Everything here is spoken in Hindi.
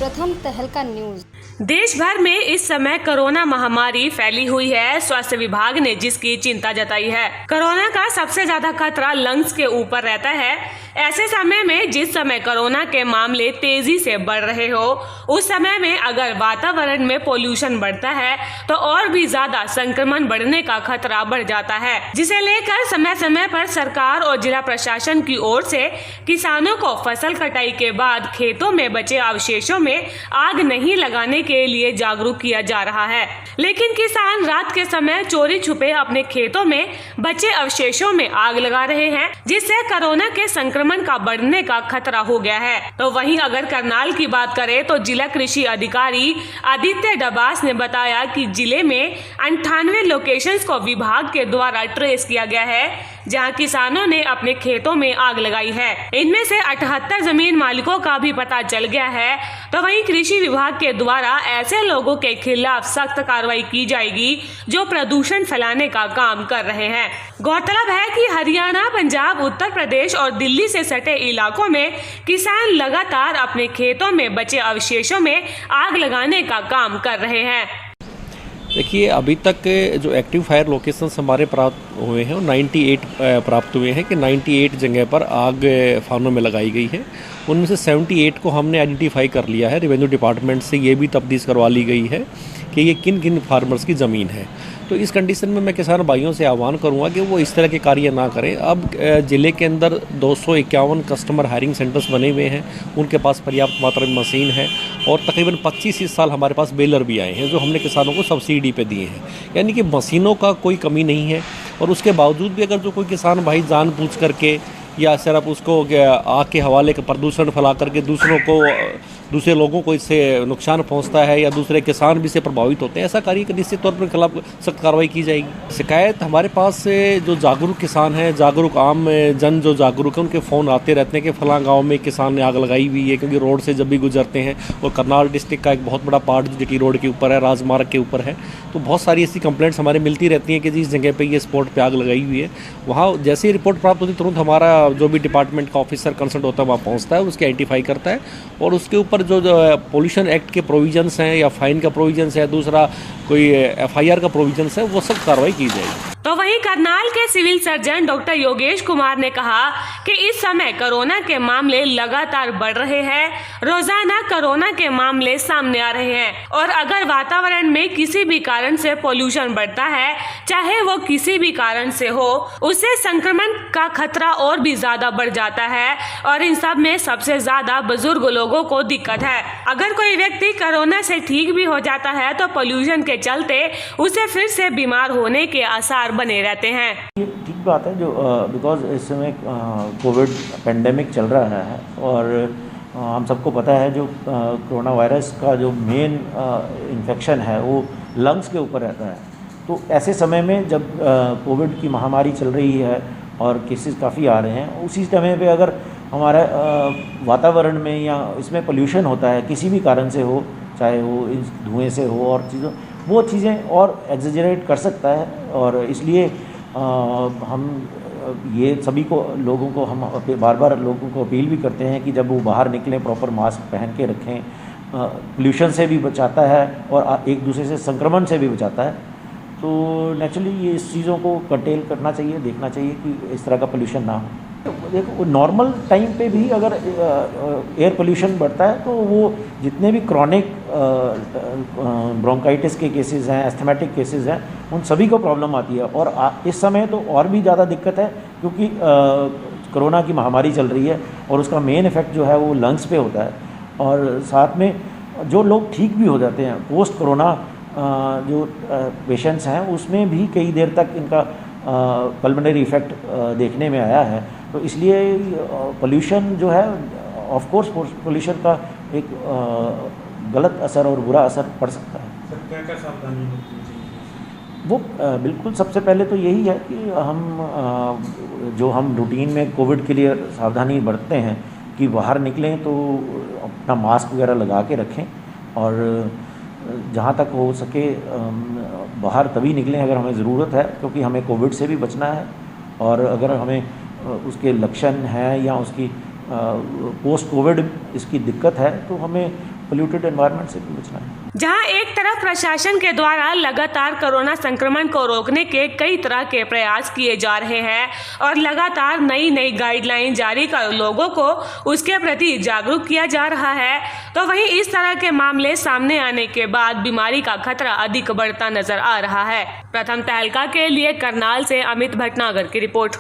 प्रथम तहलका न्यूज। देश भर में इस समय कोरोना महामारी फैली हुई है। स्वास्थ्य विभाग ने जिसकी चिंता जताई है। कोरोना का सबसे ज्यादा खतरा लंग्स के ऊपर रहता है। ऐसे समय में जिस समय कोरोना के मामले तेजी से बढ़ रहे हो, उस समय में अगर वातावरण में पोल्यूशन बढ़ता है तो और भी ज्यादा संक्रमण बढ़ने का खतरा बढ़ जाता है, जिसे लेकर समय समय पर सरकार और जिला प्रशासन की ओर से किसानों को फसल कटाई के बाद खेतों में बचे अवशेषों में आग नहीं लगाने के लिए जागरूक किया जा रहा है। लेकिन किसान रात के समय चोरी छुपे अपने खेतों में बचे अवशेषों में आग लगा रहे हैं, जिससे कोरोना के संक्रमण का बढ़ने का खतरा हो गया है। तो वहीं अगर करनाल की बात करें तो जिला कृषि अधिकारी आदित्य डबास ने बताया कि जिले में 98 लोकेशंस को विभाग के द्वारा ट्रेस किया गया है, जहां किसानों ने अपने खेतों में आग लगाई है। इनमें से 78 जमीन मालिकों का भी पता चल गया है। तो वहीं कृषि विभाग के द्वारा ऐसे लोगों के खिलाफ सख्त कार्रवाई की जाएगी जो प्रदूषण फैलाने का काम कर रहे हैं। गौरतलब है कि हरियाणा, पंजाब, उत्तर प्रदेश और दिल्ली से सटे इलाकों में किसान लगातार अपने खेतों में बचे अवशेषों में आग लगाने का काम कर रहे हैं। देखिए, अभी तक जो एक्टिव फायर लोकेशंस हमारे प्राप्त हुए हैं वो 98 प्राप्त हुए हैं कि 98 जगह पर आग फार्मों में लगाई गई है। उनमें से 78 को हमने आइडेंटिफाई कर लिया है। रेवेन्यू डिपार्टमेंट से ये भी तफ्तीश करवा ली गई है कि ये किन किन फार्मर्स की ज़मीन है। तो इस कंडीशन में मैं किसान भाइयों से आह्वान करूंगा कि वो इस तरह के कार्य ना करें। अब ज़िले के अंदर 251 कस्टमर हायरिंग सेंटर्स बने हुए हैं, उनके पास पर्याप्त मात्रा में मशीन है और तकरीबन 25 इस साल हमारे पास बेलर भी आए हैं जो हमने किसानों को सब्सिडी पे दिए हैं। यानी कि मशीनों का कोई कमी नहीं है। और उसके बावजूद भी अगर जो कोई किसान भाई जानबूझ करके या सिर्फ उसको आग के हवाले का प्रदूषण फैला करके दूसरे लोगों को इससे नुकसान पहुंचता है या दूसरे किसान भी इससे प्रभावित होते हैं, ऐसा कार्य का निश्चित तौर पर खिलाफ सख्त कार्रवाई की जाएगी। शिकायत हमारे पास से जो जागरूक किसान हैं, जागरूक आम जन जो जागरूक है, उनके फ़ोन आते रहते हैं कि फलां गाँव में किसान ने आग लगाई हुई है, क्योंकि रोड से जब भी गुजरते हैं और करनाल डिस्ट्रिक्ट का एक बहुत बड़ा पार्ट जो जीटी रोड के ऊपर है, राजमार्ग के ऊपर है, तो बहुत सारी ऐसी कंप्लेंट्स हमारे मिलती रहती हैं कि जिस जगह पर ये स्पॉट पर आग लगाई हुई है, वहाँ जैसे ही रिपोर्ट प्राप्त होती तुरंत हमारा जो भी डिपार्टमेंट का ऑफिसर कंसर्न होता है वहाँ पहुँचता है, उसके आइडेंटिफाई करता है और उसके ऊपर जो पोल्यूशन एक्ट के प्रोविजंस हैं या फाइन का प्रोविजंस है, दूसरा कोई एफआईआर का प्रोविजंस है, वो सब कार्रवाई की जाएगी। तो वहीं करनाल के civil surgeon doctor Yogesh Kumar ने कहा कि इस समय कोरोना के मामले लगातार बढ़ रहे हैं। रोजाना कोरोना के मामले सामने आ रहे हैं और अगर वातावरण में किसी भी कारण से पोल्यूशन बढ़ता है, चाहे वो किसी भी कारण से हो, उससे संक्रमण का खतरा और भी ज्यादा बढ़ जाता है और इन सब में सबसे ज्यादा बुजुर्ग लोगों को दिक्कत है। अगर कोई व्यक्ति कोरोना से ठीक भी हो जाता है तो पोल्यूशन के चलते उसे फिर से बीमार होने के आसार बने रहते हैं। ये ठीक बात है जो बिकॉज इस समय कोविड पेंडेमिक चल रहा है और हम सबको पता है जो कोरोना वायरस का जो मेन इन्फेक्शन है वो लंग्स के ऊपर रहता है। तो ऐसे समय में जब कोविड की महामारी चल रही है और केसेस काफ़ी आ रहे हैं, उसी समय पे अगर हमारा वातावरण में या इसमें पोल्यूशन होता है किसी भी कारण से हो, चाहे वो इस धुएँ से हो और वो चीज़ें और एग्जेजरेट कर सकता है। और इसलिए हम ये सभी को लोगों को हम बार बार लोगों को अपील भी करते हैं कि जब वो बाहर निकलें प्रॉपर मास्क पहन के रखें। पोल्यूशन से भी बचाता है और एक दूसरे से संक्रमण से भी बचाता है। तो नेचुरली ये इस चीज़ों को कंटेल करना चाहिए, देखना चाहिए कि इस तरह का पोल्यूशन ना हो। देखो, नॉर्मल टाइम पे भी अगर एयर पोल्यूशन बढ़ता है तो वो जितने भी क्रॉनिक ब्रोंकाइटिस के केसेस हैं, एस्थमेटिक केसेस हैं, उन सभी को प्रॉब्लम आती है। और इस समय तो और भी ज़्यादा दिक्कत है क्योंकि कोरोना की महामारी चल रही है और उसका मेन इफ़ेक्ट जो है वो लंग्स पे होता है। और साथ में जो लोग ठीक भी हो जाते हैं पोस्ट कोरोना जो पेशेंट्स हैं, उसमें भी कई देर तक इनका पल्मोनरी इफ़ेक्ट देखने में आया है। तो इसलिए पोल्यूशन जो है, ऑफ कोर्स पोल्यूशन का एक गलत असर और बुरा असर पड़ सकता है। सर, क्या सावधानी बरतनी चाहिए? वो बिल्कुल सबसे पहले तो यही है कि हम रूटीन में कोविड के लिए सावधानी बरतते हैं कि बाहर निकलें तो अपना मास्क वगैरह लगा के रखें और जहाँ तक हो सके बाहर तभी निकलें अगर हमें ज़रूरत है, क्योंकि हमें कोविड से भी बचना है। और अगर हमें उसके लक्षण हैं या उसकी पोस्ट कोविड इसकी दिक्कत है तो हमें पोल्यूटेड एनवायरनमेंट से भी बचना है। जहां एक तरफ प्रशासन के द्वारा लगातार कोरोना संक्रमण को रोकने के कई तरह के प्रयास किए जा रहे हैं और लगातार नई गाइडलाइन जारी कर लोगों को उसके प्रति जागरूक किया जा रहा है, तो वहीं इस तरह के मामले सामने आने के बाद बीमारी का खतरा अधिक बढ़ता नजर आ रहा है। प्रथम तहलका के लिए करनाल से अमित भटनागर की रिपोर्ट।